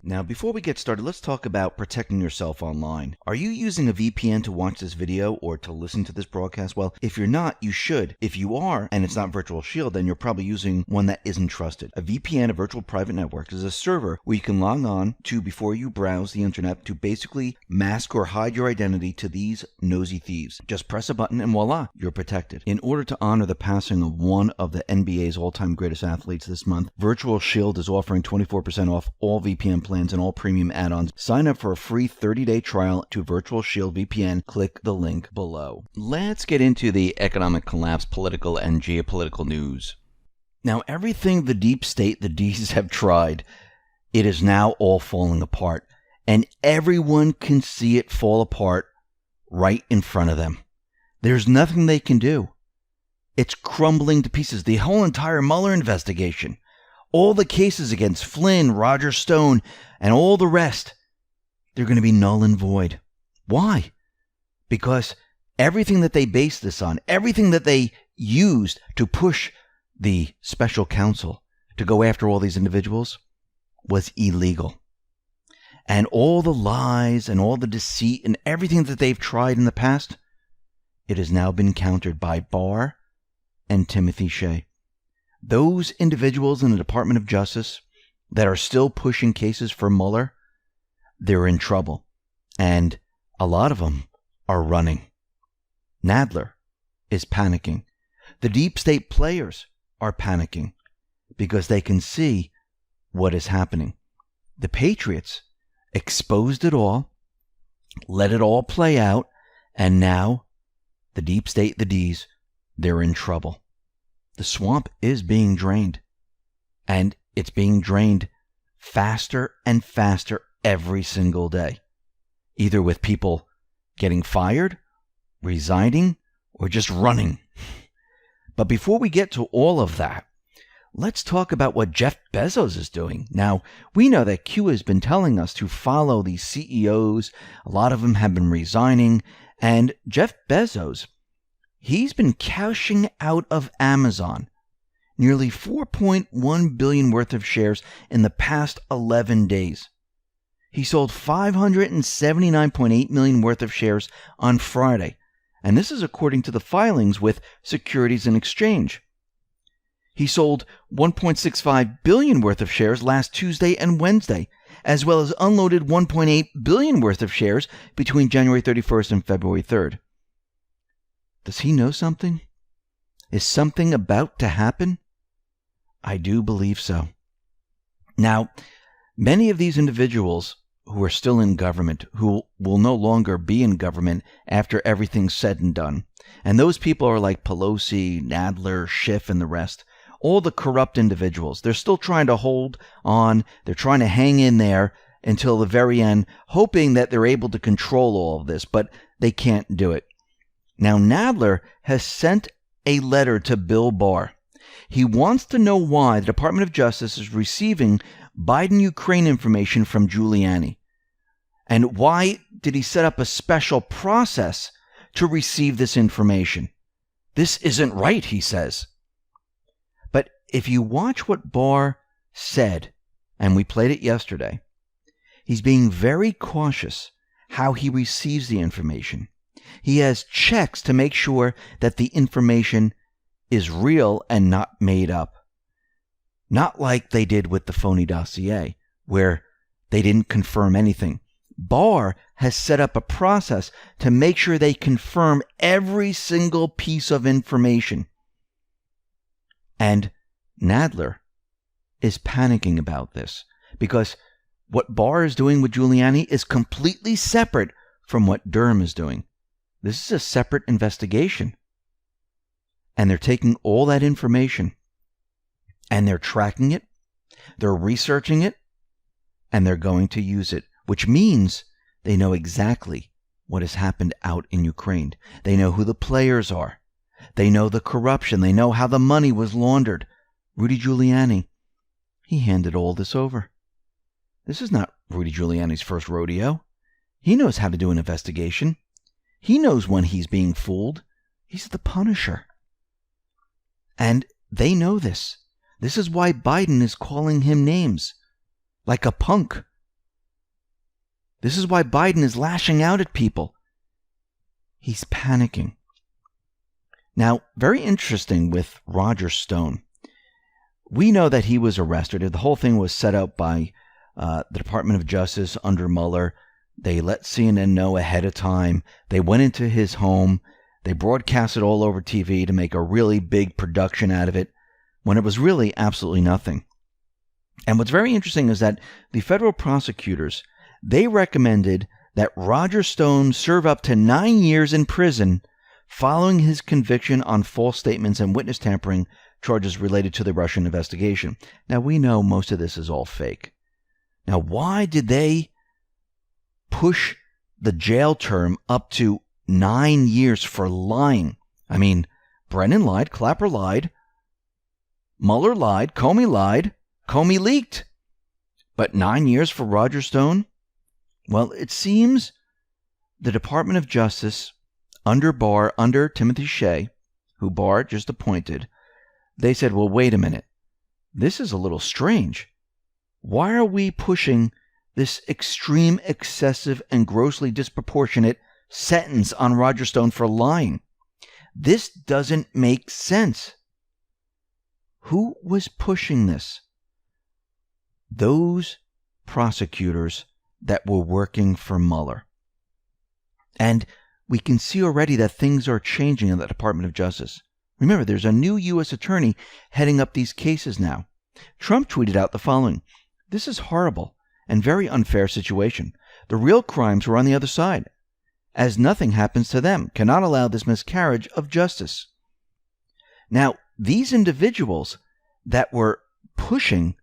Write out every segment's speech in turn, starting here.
Now, before we get started, let's talk about protecting yourself online. Are you using a VPN to watch this video or to listen to this broadcast? Well, if you're not, you should. If you are, and it's not Virtual Shield, then you're probably using one that isn't trusted. A VPN, a virtual private network, is a server where you can log on to before you browse the internet to basically mask or hide your identity to these nosy thieves. Just press a button and voila, you're protected. In order to honor the passing of one of the NBA's all-time greatest athletes this month, Virtual Shield is offering 24% off all VPN plans and all premium add-ons. Sign up for a free 30-day trial to Virtual Shield VPN. Click the link below. Let's get into the economic collapse, political and geopolitical news. Now, everything the deep state, the D's, have tried, it is now all falling apart. And everyone can see it fall apart right in front of them. There's nothing they can do. It's crumbling to pieces. The whole entire Mueller investigation, all the cases against Flynn, Roger Stone, and all the rest, they're going to be null and void. Why? Because everything that they based this on, everything that they used to push the special counsel to go after all these individuals was illegal. And all the lies and all the deceit and everything that they've tried in the past, it has now been countered by Barr and Timothy Shea. Those individuals in the Department of Justice that are still pushing cases for Mueller, they're in trouble. And a lot of them are running. Nadler is panicking. The deep state players are panicking because they can see what is happening. The Patriots exposed it all, let it all play out, and now the deep state, the D's, they're in trouble. The swamp is being drained, and it's being drained faster and faster every single day, either with people getting fired, resigning, or just running. But before we get to all of that, let's talk about what Jeff Bezos is doing. Now, we know that Q has been telling us to follow these CEOs. A lot of them have been resigning, and Jeff Bezos, he's been cashing out of Amazon nearly $4.1 billion worth of shares in the past 11 days. He sold $579.8 million worth of shares on Friday, and this is according to the filings with Securities and Exchange. He sold $1.65 billion worth of shares last Tuesday and Wednesday, as well as unloaded $1.8 billion worth of shares between January 31st and February 3rd. Does he know something? Is something about to happen? I do believe so. Now, many of these individuals who are still in government, who will no longer be in government after everything's said and done, and those people are like Pelosi, Nadler, Schiff, and the rest, all the corrupt individuals, they're still trying to hold on, they're trying to hang in there until the very end, hoping that they're able to control all of this, but they can't do it. Now, Nadler has sent a letter to Bill Barr. He wants to know why the Department of Justice is receiving Biden-Ukraine information from Giuliani. And why did he set up a special process to receive this information? This isn't right, he says. But if you watch what Barr said, and we played it yesterday, he's being very cautious how he receives the information. He has checks to make sure that the information is real and not made up. Not like they did with the phony dossier, where they didn't confirm anything. Barr has set up a process to make sure they confirm every single piece of information. And Nadler is panicking about this because what Barr is doing with Giuliani is completely separate from what Durham is doing. This is a separate investigation. And they're taking all that information and they're tracking it, they're researching it, and they're going to use it, which means they know exactly what has happened out in Ukraine. They know who the players are. They know the corruption. They know how the money was laundered. Rudy Giuliani, he handed all this over. This is not Rudy Giuliani's first rodeo. He knows how to do an investigation. He knows when he's being fooled. He's the Punisher. And they know this. This is why Biden is calling him names. Like a punk. This is why Biden is lashing out at people. He's panicking. Now, very interesting with Roger Stone. We know that he was arrested. The whole thing was set up by the Department of Justice under Mueller. They let CNN know ahead of time. They went into his home. They broadcast it all over TV to make a really big production out of it when it was really absolutely nothing. And what's very interesting is that the federal prosecutors, they recommended that Roger Stone serve up to 9 years in prison following his conviction on false statements and witness tampering charges related to the Russian investigation. Now, we know most of this is all fake. Now, why did they push the jail term up to 9 years for lying? I mean, Brennan lied, Clapper lied, Mueller lied, Comey lied, Comey leaked. But 9 years for Roger Stone? Well, it seems the Department of Justice under Barr, under Timothy Shea, who Barr just appointed, they said, well, wait a minute. This is a little strange. Why are we pushing this extreme, excessive, and grossly disproportionate sentence on Roger Stone for lying? This doesn't make sense. Who was pushing this? Those prosecutors that were working for Mueller. And we can see already that things are changing in the Department of Justice. Remember, there's a new U.S. attorney heading up these cases now. Trump tweeted out the following: "This is horrible and very unfair situation. The real crimes were on the other side. As nothing happens to them, cannot allow this miscarriage of justice." Now, these individuals that were pushing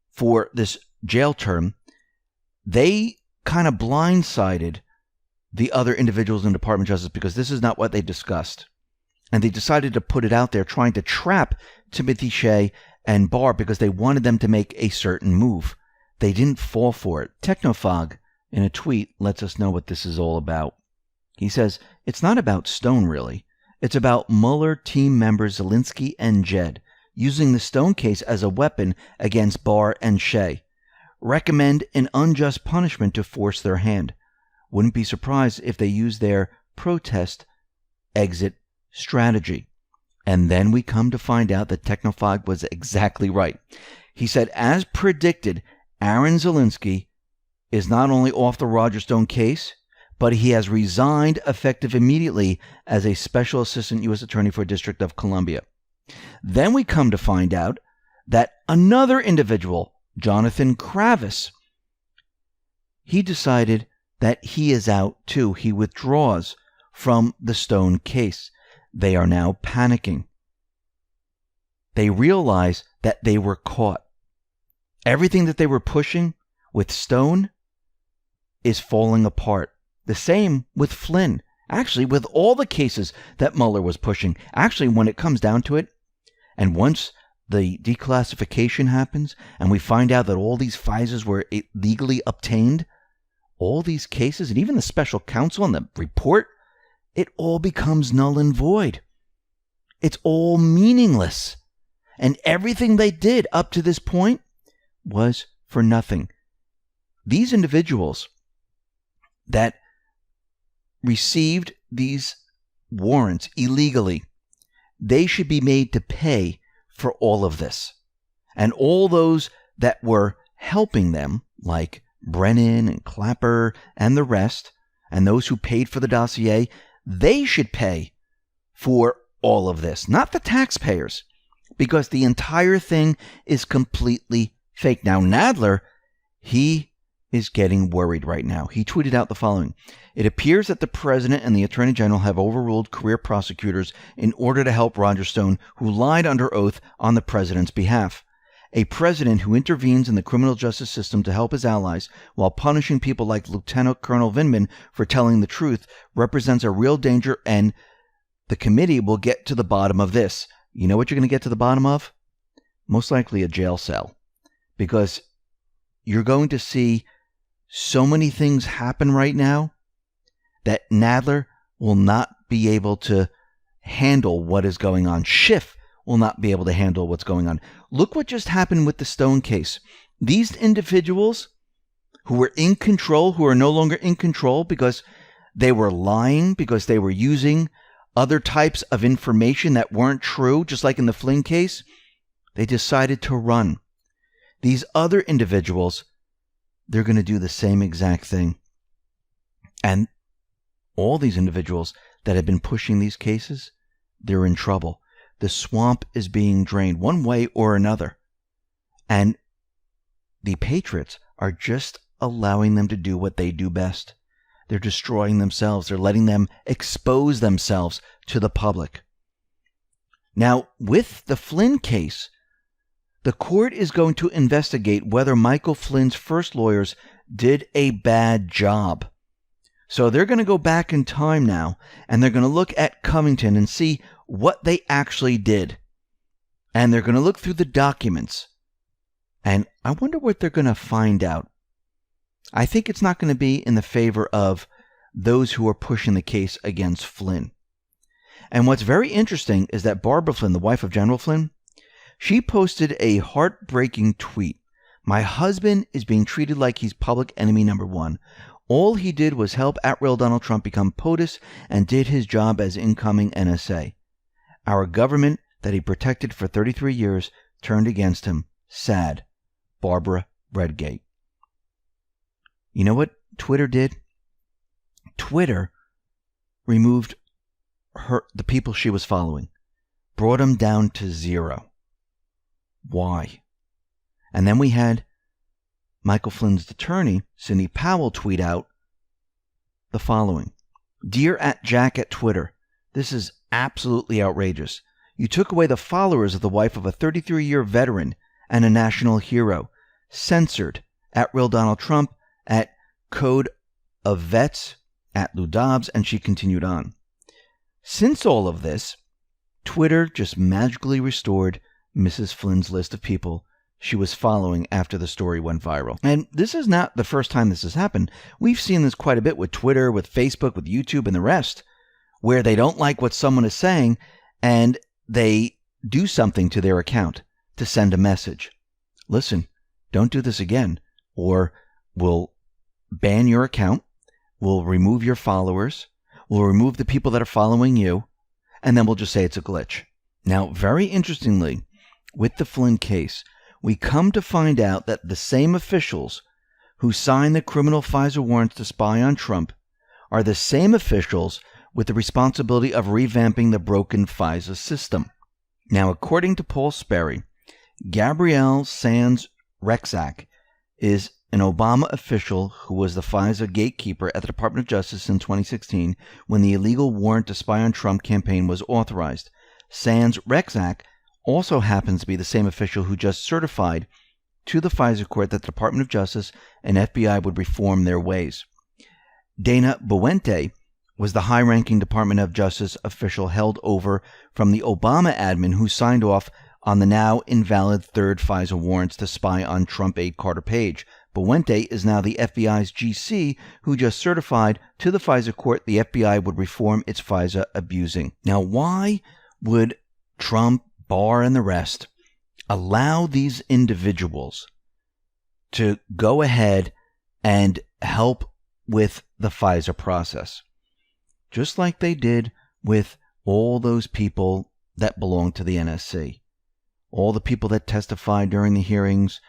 for this jail term, they kind of blindsided the other individuals in the Department of Justice because this is not what they discussed. And they decided to put it out there trying to trap Timothy Shea and Barr because they wanted them to make a certain move. They didn't fall for it. Technofog, in a tweet, lets us know what this is all about. He says, "It's not about Stone, really. It's about Mueller team members Zelensky and Jed using the Stone case as a weapon against Barr and Shea. Recommend an unjust punishment to force their hand. Wouldn't be surprised if they use their protest exit strategy." And then we come to find out that Technofog was exactly right. He said, as predicted, Aaron Zelensky is not only off the Roger Stone case, but he has resigned effective immediately as a special assistant U.S. attorney for District of Columbia. Then we come to find out that another individual, Jonathan Kravis, he decided that he is out too. He withdraws from the Stone case. They are now panicking. They realize that they were caught. Everything that they were pushing with Stone is falling apart. The same with Flynn. Actually, with all the cases that Mueller was pushing. Actually, when it comes down to it, and once the declassification happens, and we find out that all these FISAs were legally obtained, all these cases, and even the special counsel and the report, it all becomes null and void. It's all meaningless. And everything they did up to this point was for nothing. These individuals that received these warrants illegally, they should be made to pay for all of this. And all those that were helping them, like Brennan and Clapper and the rest, and those who paid for the dossier, they should pay for all of this, not the taxpayers, because the entire thing is completely fake. Now, Nadler, he is getting worried right now. He tweeted out the following: "It appears that the president and the attorney general have overruled career prosecutors in order to help Roger Stone, who lied under oath on the president's behalf. A president who intervenes in the criminal justice system to help his allies while punishing people like Lieutenant Colonel Vindman for telling the truth represents a real danger, and the committee will get to the bottom of this." You know what you're going to get to the bottom of? Most likely a jail cell. Because you're going to see so many things happen right now that Nadler will not be able to handle what is going on. Schiff will not be able to handle what's going on. Look what just happened with the Stone case. These individuals who were in control, who are no longer in control because they were lying, because they were using other types of information that weren't true, just like in the Flynn case, they decided to run. These other individuals, they're going to do the same exact thing. And all these individuals that have been pushing these cases, they're in trouble. The swamp is being drained one way or another. And the patriots are just allowing them to do what they do best. They're destroying themselves. They're letting them expose themselves to the public. Now, with the Flynn case, the court is going to investigate whether Michael Flynn's first lawyers did a bad job. So they're going to go back in time now, and they're going to look at Covington and see what they actually did. And they're going to look through the documents. And I wonder what they're going to find out. I think it's not going to be in the favor of those who are pushing the case against Flynn. And what's very interesting is that Barbara Flynn, the wife of General Flynn, she posted a heartbreaking tweet. "My husband is being treated like he's public enemy number one. All he did was help at-real Donald Trump become POTUS and did his job as incoming NSA. Our government that he protected for 33 years turned against him. Sad. Barbara Redgate." You know what Twitter did? Twitter removed the people she was following, brought them down to 0. Why? And then we had Michael Flynn's attorney, Sidney Powell, tweet out the following. "Dear @Jack at Twitter, this is absolutely outrageous. You took away the followers of the wife of a 33-year veteran and a national hero. Censored @Real Donald Trump, @Code of Vets, @Lou Dobbs," and she continued on. Since all of this, Twitter just magically restored Mrs. Flynn's list of people she was following after the story went viral. And this is not the first time this has happened. We've seen this quite a bit with Twitter, with Facebook, with YouTube, and the rest, where they don't like what someone is saying, and they do something to their account to send a message. Listen, don't do this again, or we'll ban your account, we'll remove your followers, we'll remove the people that are following you, and then we'll just say it's a glitch. Now, very interestingly, with the Flynn case, we come to find out that the same officials who signed the criminal FISA warrants to spy on Trump are the same officials with the responsibility of revamping the broken FISA system. Now, according to Paul Sperry, Gabrielle Sands-Rexach is an Obama official who was the FISA gatekeeper at the Department of Justice in 2016 when the illegal warrant to spy on Trump campaign was authorized. Sands-Rexach also happens to be the same official who just certified to the FISA court that the Department of Justice and FBI would reform their ways. Dana Boente was the high-ranking Department of Justice official held over from the Obama admin who signed off on the now invalid third FISA warrants to spy on Trump aide Carter Page. Boente is now the FBI's GC who just certified to the FISA court the FBI would reform its FISA abusing. Now, why would Trump, Barr, and the rest allow these individuals to go ahead and help with the FISA process? Just like they did with all those people that belong to the NSC. All the people that testified during the hearings,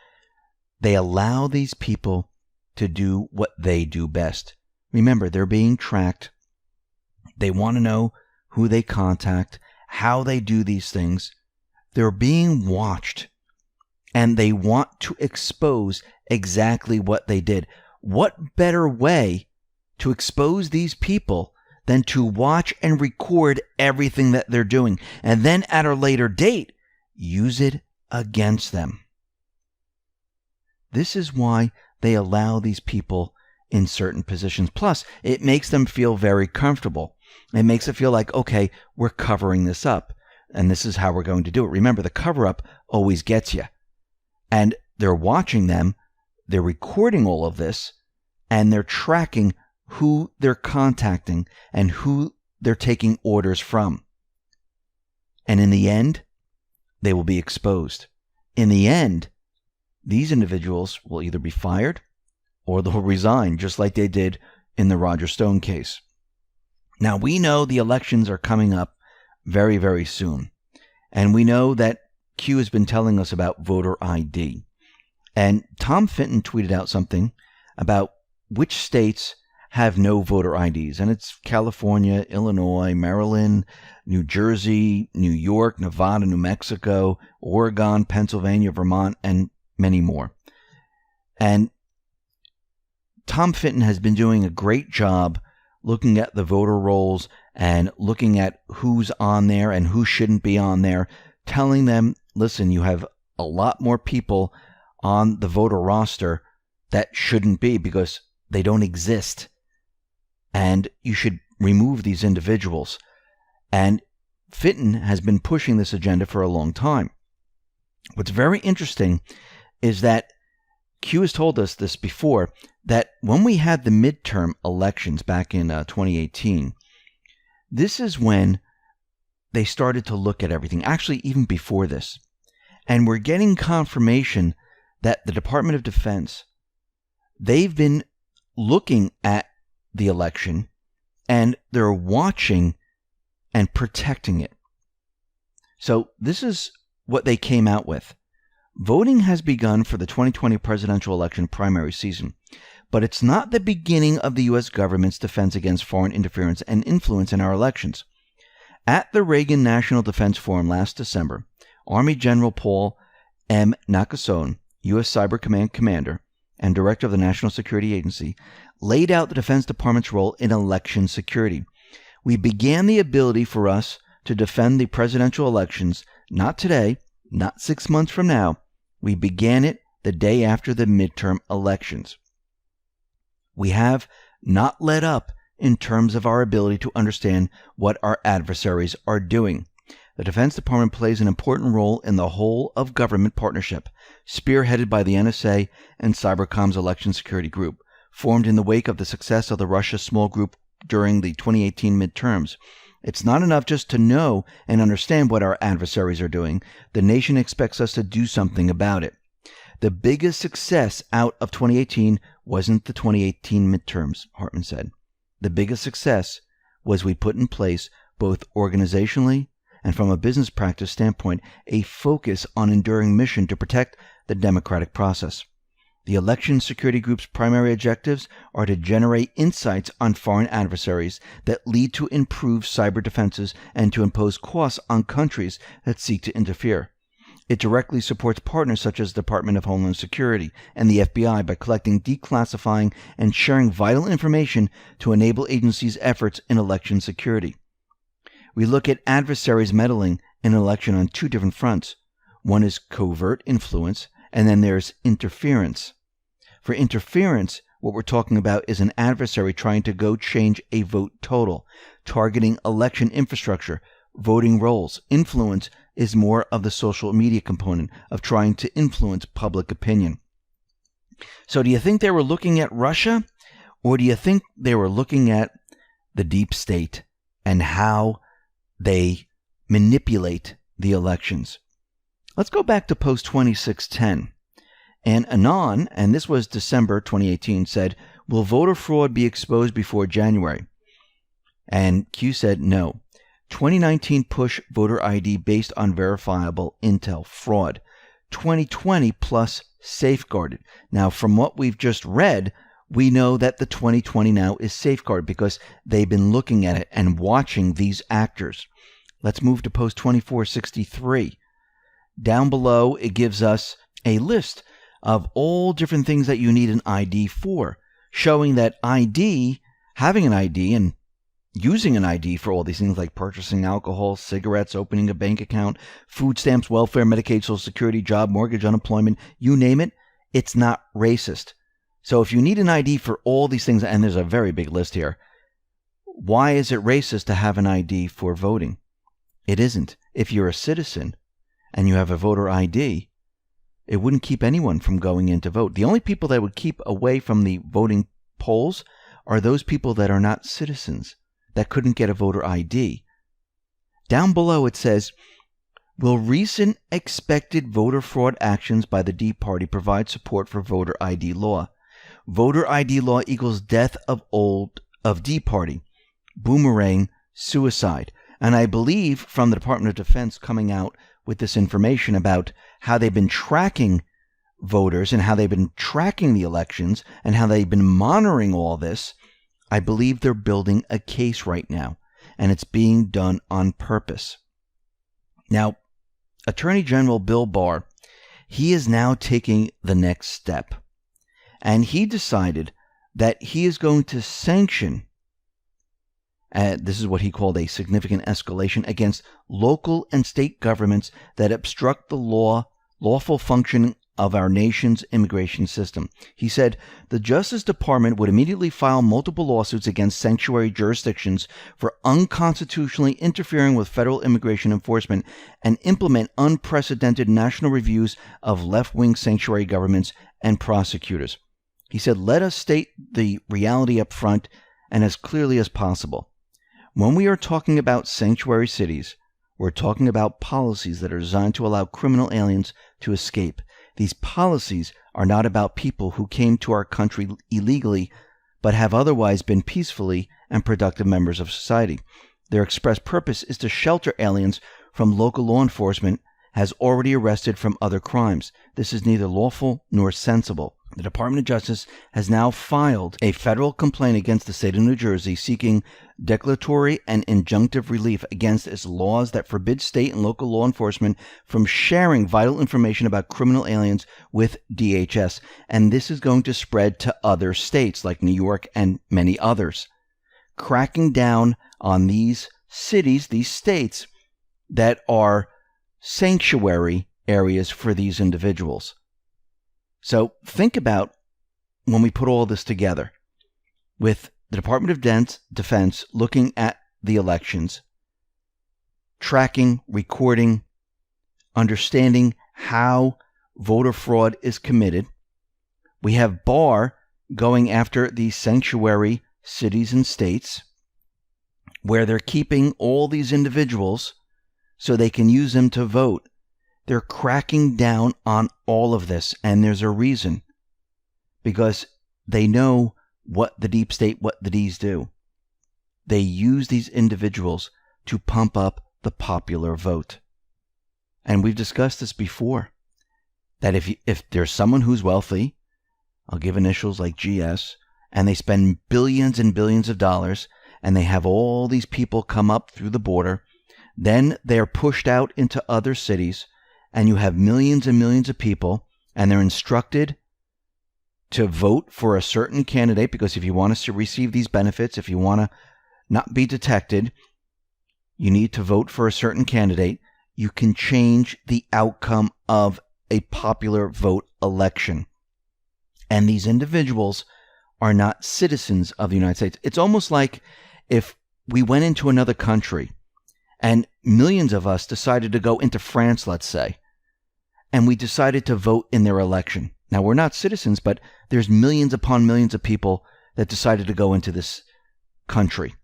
they allow these people to do what they do best. Remember, they're being tracked. They want to know who they contact, how they do these things. They're being watched, and they want to expose exactly what they did. What better way to expose these people than to watch and record everything that they're doing, and then at a later date, use it against them? This is why they allow these people in certain positions. Plus, it makes them feel very comfortable. It makes it feel like, okay, we're covering this up, and this is how we're going to do it. Remember, the cover-up always gets you. And they're watching them, they're recording all of this, and they're tracking who they're contacting and who they're taking orders from. And in the end, they will be exposed. In the end, these individuals will either be fired or they'll resign, just like they did in the Roger Stone case. Now, we know the elections are coming up very, very soon. And we know that Q has been telling us about voter ID. And Tom Fitton tweeted out something about which states have no voter IDs. And it's California, Illinois, Maryland, New Jersey, New York, Nevada, New Mexico, Oregon, Pennsylvania, Vermont, and many more. And Tom Fitton has been doing a great job looking at the voter rolls and looking at who's on there and who shouldn't be on there, telling them, listen, you have a lot more people on the voter roster that shouldn't be because they don't exist. And you should remove these individuals. And Fitton has been pushing this agenda for a long time. What's very interesting is that Q has told us this before, that when we had the midterm elections back in 2018, this is when they started to look at everything, actually even before this. And we're getting confirmation that the Department of Defense, they've been looking at the election and they're watching and protecting it. So this is what they came out with. Voting has begun for the 2020 presidential election primary season, but it's not the beginning of the U.S. government's defense against foreign interference and influence in our elections. At the Reagan National Defense Forum last December, Army General Paul M. Nakasone, U.S. Cyber Command Commander and Director of the National Security Agency, laid out the Defense Department's role in election security. We began the ability for us to defend the presidential elections, not today, not 6 months from now. We began it the day after the midterm elections. We have not let up in terms of our ability to understand what our adversaries are doing. The Defense Department plays an important role in the whole of government partnership, spearheaded by the NSA and Cybercom's Election Security Group, formed in the wake of the success of the Russia small group during the 2018 midterms. It's not enough just to know and understand what our adversaries are doing. The nation expects us to do something about it. The biggest success out of 2018 wasn't the 2018 midterms, Hartman said. The biggest success was we put in place, both organizationally and from a business practice standpoint, a focus on enduring mission to protect the democratic process. The Election Security Group's primary objectives are to generate insights on foreign adversaries that lead to improved cyber defenses and to impose costs on countries that seek to interfere. It directly supports partners such as the Department of Homeland Security and the FBI by collecting, declassifying, and sharing vital information to enable agencies' efforts in election security. We look at adversaries meddling in an election on two different fronts. One is covert influence, and then there's interference. For interference, what we're talking about is an adversary trying to go change a vote total, targeting election infrastructure, voting rolls. Influence is more of the social media component of trying to influence public opinion. So do you think they were looking at Russia, or do you think they were looking at the deep state and how they manipulate the elections? Let's go back to post 2610. And Anon, and this was December 2018, said, will voter fraud be exposed before January? And Q said no. 2019 push voter ID based on verifiable intel fraud. 2020 plus safeguarded. Now, from what we've just read, we know that the 2020 now is safeguarded because they've been looking at it and watching these actors. Let's move to post 2463. Down below, it gives us a list of all different things that you need an ID for, showing that ID, having an ID and using an ID for all these things like purchasing alcohol, cigarettes, opening a bank account, food stamps, welfare, Medicaid, Social Security, job, mortgage, unemployment, you name it, it's not racist. So if you need an ID for all these things, and there's a very big list here, why is it racist to have an ID for voting? It isn't. If you're a citizen and you have a voter ID, it wouldn't keep anyone from going in to vote. The only people that would keep away from the voting polls are those people that are not citizens, that couldn't get a voter ID. Down below it says, will recent expected voter fraud actions by the D Party provide support for voter ID law? Voter ID law equals death of D Party. Boomerang suicide. And I believe from the Department of Defense coming out with this information about how they've been tracking voters and how they've been tracking the elections and how they've been monitoring all this, I believe they're building a case right now, and it's being done on purpose. Now, Attorney General Bill Barr, he is now taking the next step, and he decided that he is going to sanction, this is what he called a significant escalation, against local and state governments that obstruct the lawful functioning of our nation's immigration system. He said the Justice Department would immediately file multiple lawsuits against sanctuary jurisdictions for unconstitutionally interfering with federal immigration enforcement and implement unprecedented national reviews of left-wing sanctuary governments and prosecutors. He said, let us state the reality up front and as clearly as possible. When we are talking about sanctuary cities, we're talking about policies that are designed to allow criminal aliens to escape. These policies are not about people who came to our country illegally but have otherwise been peacefully and productive members of society. Their express purpose is to shelter aliens from local law enforcement has already arrested from other crimes. This is neither lawful nor sensible. The Department of Justice has now filed a federal complaint against the state of New Jersey seeking declaratory and injunctive relief against its laws that forbid state and local law enforcement from sharing vital information about criminal aliens with DHS. And this is going to spread to other states like New York and many others, cracking down on these cities, these states that are sanctuary areas for these individuals. So think about when we put all this together with the Department of Defense looking at the elections, tracking, recording, understanding how voter fraud is committed. We have Barr going after these sanctuary cities and states where they're keeping all these individuals so they can use them to vote. They're cracking down on all of this, and there's a reason. Because they know what the deep state, what the D's do. They use these individuals to pump up the popular vote. And we've discussed this before, that if there's someone who's wealthy, I'll give initials like GS, and they spend billions and billions of dollars, and they have all these people come up through the border, then they're pushed out into other cities, and you have millions and millions of people, and they're instructed to vote for a certain candidate, because if you want us to receive these benefits, if you want to not be detected, you need to vote for a certain candidate. You can change the outcome of a popular vote election. And these individuals are not citizens of the United States. It's almost like if we went into another country and millions of us decided to go into France, let's say, and we decided to vote in their election. Now, we're not citizens, but there's millions upon millions of people that decided to go into this country,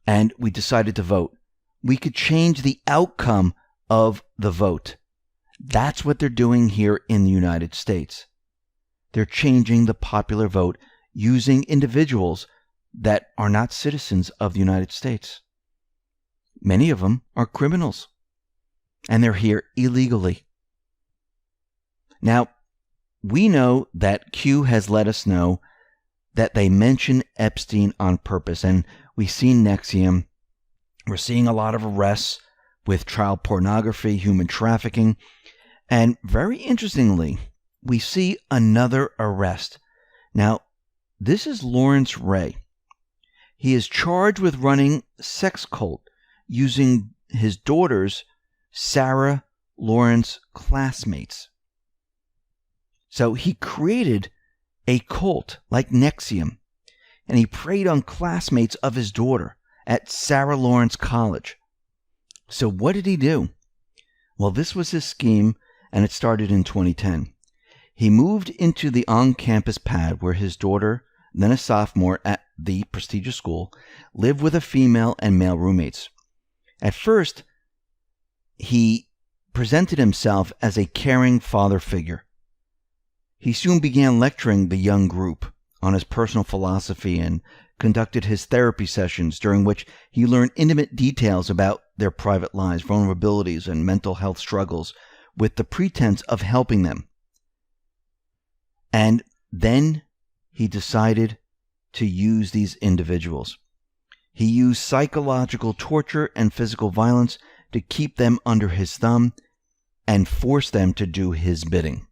and we decided to vote. We could change the outcome of the vote. That's what they're doing here in the United States. They're changing the popular vote using individuals that are not citizens of the United States. Many of them are criminals, and they're here illegally. Now, we know that Q has let us know that they mention Epstein on purpose, and we've seen NXIVM. We're seeing a lot of arrests with child pornography, human trafficking, and very interestingly, we see another arrest. Now, this is Lawrence Ray. He is charged with running a sex cult using his daughter's Sarah Lawrence classmates. So he created a cult like NXIVM, and he preyed on classmates of his daughter at Sarah Lawrence College. So what did he do? Well, this was his scheme, and it started in 2010. He moved into the on-campus pad where his daughter, then a sophomore at the prestigious school, lived with a female and male roommates. At first, he presented himself as a caring father figure. He soon began lecturing the young group on his personal philosophy and conducted his therapy sessions during which he learned intimate details about their private lives, vulnerabilities, and mental health struggles with the pretense of helping them. And then he decided to use these individuals. He used psychological torture and physical violence to keep them under his thumb and force them to do his bidding.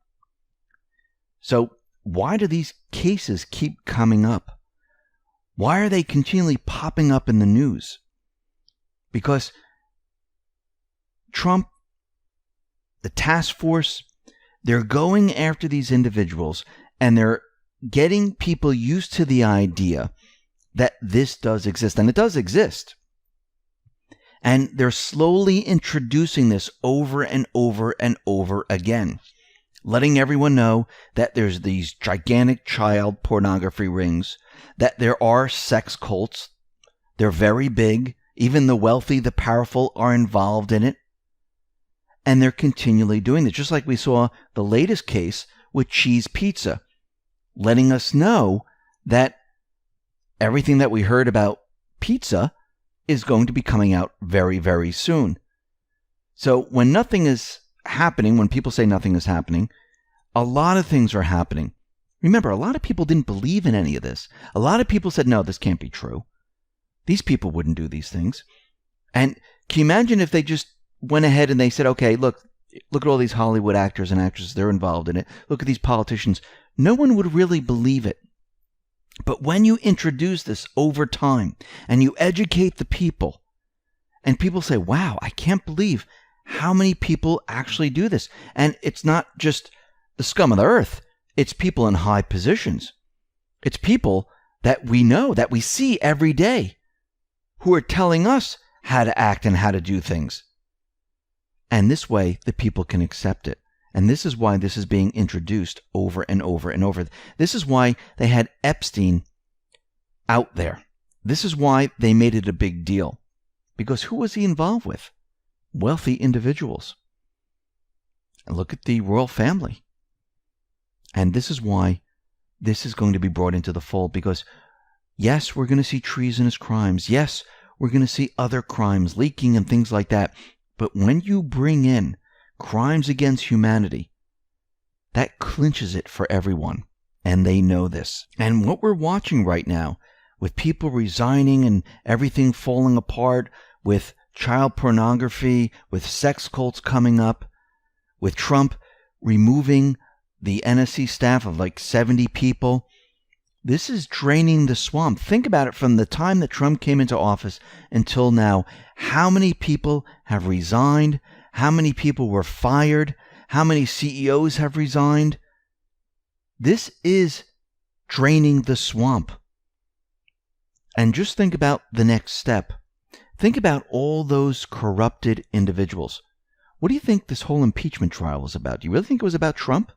So why do these cases keep coming up? Why are they continually popping up in the news? Because Trump, the task force, they're going after these individuals and they're getting people used to the idea that this does exist. And it does exist. And they're slowly introducing this over and over and over again, letting everyone know that there's these gigantic child pornography rings, that there are sex cults. They're very big. Even the wealthy, the powerful are involved in it. And they're continually doing this, just like we saw the latest case with cheese pizza, letting us know that everything that we heard about pizza is going to be coming out very, very soon. So when nothing is happening, when people say nothing is happening, a lot of things are happening. Remember, a lot of people didn't believe in any of this. A lot of people said, no, this can't be true. These people wouldn't do these things. And can you imagine if they just went ahead and they said, okay, look at all these Hollywood actors and actresses, they're involved in it. Look at these politicians. No one would really believe it. But when you introduce this over time and you educate the people, and people say, wow, I can't believe how many people actually do this. And it's not just the scum of the earth. It's people in high positions. It's people that we know, that we see every day, who are telling us how to act and how to do things. And this way, the people can accept it. And this is why this is being introduced over and over and over. This is why they had Epstein out there. This is why they made it a big deal. Because who was he involved with? Wealthy individuals. And look at the royal family. And this is why this is going to be brought into the fold. Because yes, we're going to see treasonous crimes. Yes, we're going to see other crimes leaking and things like that. But when you bring in crimes against humanity, that clinches it for everyone. And they know this. And what we're watching right now, with people resigning and everything falling apart, with child pornography, with sex cults coming up, with Trump removing the NSC staff of like 70 people, this is draining the swamp. Think about it, from the time that Trump came into office until now. How many people have resigned? How many people were fired? How many CEOs have resigned? This is draining the swamp. And just think about the next step. Think about all those corrupted individuals. What do you think this whole impeachment trial was about? Do you really think it was about Trump?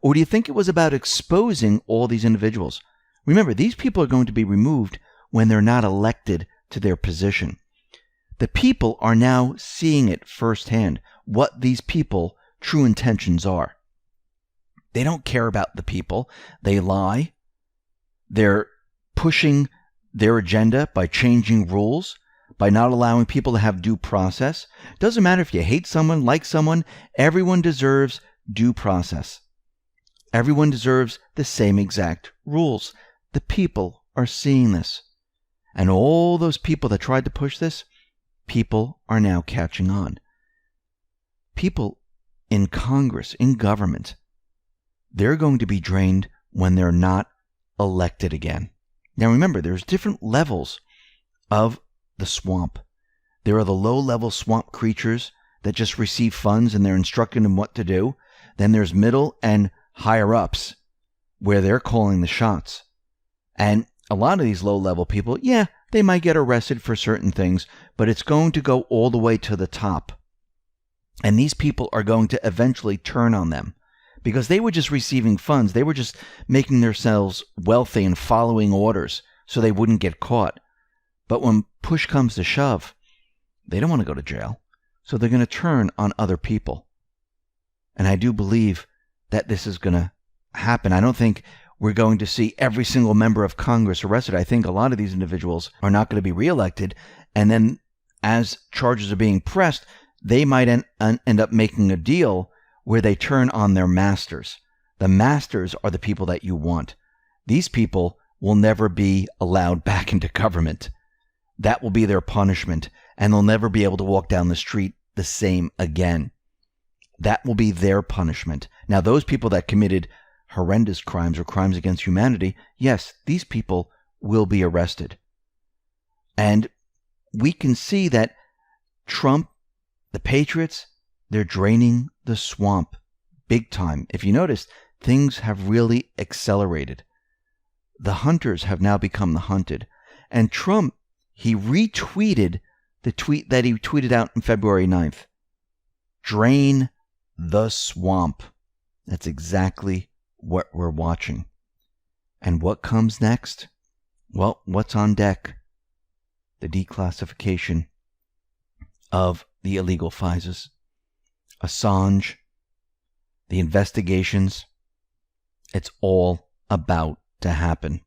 Or do you think it was about exposing all these individuals? Remember, these people are going to be removed when they're not elected to their position. The people are now seeing it firsthand, what these people' true intentions are. They don't care about the people. They lie. They're pushing their agenda by changing rules, by not allowing people to have due process. Doesn't matter if you hate someone, like someone, everyone deserves due process. Everyone deserves the same exact rules. The people are seeing this. And all those people that tried to push this, people are now catching on. People in Congress, in government, they're going to be drained when they're not elected again. Now remember, there's different levels of the swamp. There are the low-level swamp creatures that just receive funds and they're instructing them what to do. Then there's middle and higher-ups where they're calling the shots. And a lot of these low-level people, yeah, they might get arrested for certain things, but it's going to go all the way to the top. And these people are going to eventually turn on them because they were just receiving funds. They were just making themselves wealthy and following orders so they wouldn't get caught. But when push comes to shove, they don't want to go to jail. So they're going to turn on other people. And I do believe that this is going to happen. I don't think We're going to see every single member of Congress arrested. I think a lot of these individuals are not going to be reelected. And then as charges are being pressed, they might end up making a deal where they turn on their masters. The masters are the people that you want. These people will never be allowed back into government. That will be their punishment, and they'll never be able to walk down the street the same again. That will be their punishment. Now, those people that committed horrendous crimes or crimes against humanity, yes, these people will be arrested. And we can see that Trump, the Patriots, they're draining the swamp big time. If you notice, things have really accelerated. The hunters have now become the hunted. And Trump, he retweeted the tweet that he tweeted out on February 9th. Drain the swamp. That's exactly what we're watching. And what comes next? Well, what's on deck? The declassification of the illegal FISAs, Assange, the investigations. It's all about to happen.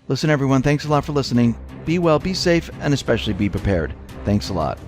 Listen, everyone, thanks a lot for listening. Be well, be safe, and especially be prepared. Thanks a lot.